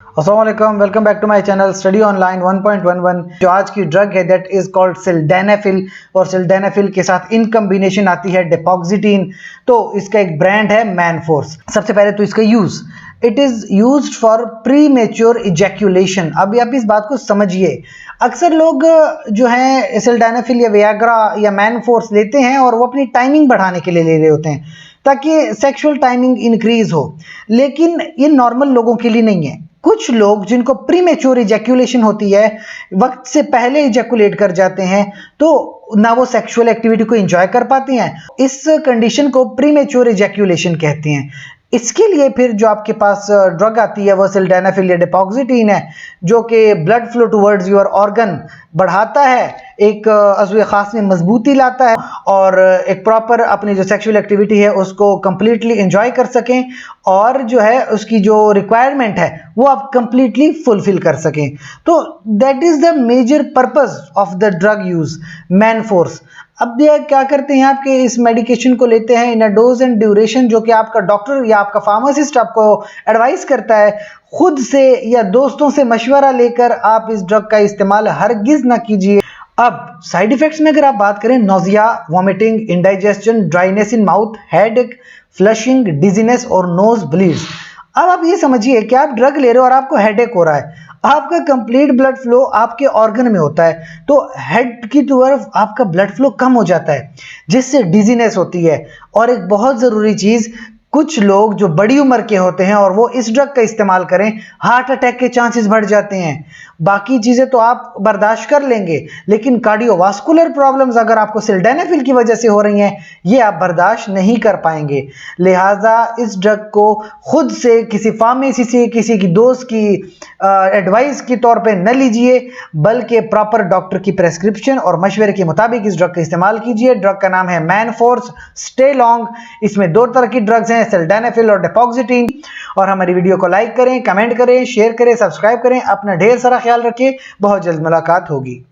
अस्सलाम वालेकुम, welcome back to my channel study online 1.11। जो आज की ड्रग है दैट इज कॉल्ड सिल्डेनाफिल, और सिल्डेनाफिल के साथ इन कॉम्बिनेशन आती है डेपोक्सिटीन। तो इसका एक ब्रांड है मैनफोर्स। सबसे पहले तो इसका use, it is used for pre mature ejaculation. अभी आप इस बात को समझिए, अक्सर लोग जो है सिल्डेनाफिल या वियाग्रा या मैनफोर्स लेते हैं और वो अपनी टाइमिंग बढ़ाने के लिए ले रहे होते हैं ताकि सेक्सुअल टाइमिंग इंक्रीज हो, लेकिन ये नॉर्मल लोगों के लिए नहीं है। कुछ लोग जिनको प्रीमेच्योर इजैक्यूलेशन होती है, वक्त से पहले इजैक्यूलेट कर जाते हैं, तो ना वो सेक्सुअल एक्टिविटी को एंजॉय कर पाते हैं। इस कंडीशन को प्रीमेच्योर इजैक्यूलेशन कहते हैं। इसके लिए फिर जो आपके पास ड्रग आती है वो सिल्डेनाफिल या डेपोक्सिटीन है, जो कि blood flow towards your organ बढ़ाता है, एक अज़्वे खास में मजबूती लाता है और एक प्रॉपर अपनी जो सेक्सुअल एक्टिविटी है उसको कंप्लीटली एंजॉय कर सकें, और जो है उसकी जो रिक्वायरमेंट है वो आप कंप्लीटली फुलफिल कर सकें। तो that is the major purpose of the drug use Manforce. अब ये क्या करते हैं, आपके इस मेडिकेशन को लेते हैं इन अ डोज एंड ड्यूरेशन जो कि आपका डॉक्टर या आपका फार्मासिस्ट आपको एडवाइस करता है। खुद से या दोस्तों से मशवरा लेकर आप इस ड्रग का इस्तेमाल हरगिज ना कीजिए। अब साइड इफेक्ट्स में अगर आप बात करें, nausea, vomiting, indigestion, dryness in mouth, headache, flushing, dizziness और नोज ब्लीड्स। अब आप ये समझिए कि आप ड्रग ले रहे हो और आपको हेडेक हो रहा है, आपका कंप्लीट ब्लड फ्लो आपके ऑर्गन में होता है, तो हेड की तरफ आपका ब्लड फ्लो कम हो जाता है जिससे डिजीनेस होती है। और एक बहुत ज़रूरी चीज़, कुछ लोग जो बड़ी उम्र के होते हैं और वो इस ड्रग का इस्तेमाल करें, हार्ट अटैक के चांसेस बढ़ जाते हैं। बाकी चीज़ें तो आप बर्दाश्त कर लेंगे, लेकिन कार्डियोवास्कुलर प्रॉब्लम्स अगर आपको सिल्डेनाफिल की वजह से हो रही हैं, ये आप बर्दाश्त नहीं कर पाएंगे। लिहाजा इस ड्रग को खुद से, किसी फार्मेसी से, किसी की दोस्त की एडवाइस के तौर पे न लीजिए, बल्कि प्रॉपर डॉक्टर की प्रेस्क्रिप्शन और मशवरे के मुताबिक इस ड्रग का इस्तेमाल कीजिए। ड्रग का नाम है मैनफोर्स स्टे लॉन्ग। इसमें दो तरह की ड्रग्स हैं, सिल्डेनाफिल और डेपोक्सिटीन। और हमारी वीडियो को लाइक करें, कमेंट करें, शेयर करें, सब्सक्राइब करें। अपना ढेर सारा ख्याल रखिए। बहुत जल्द मुलाकात होगी।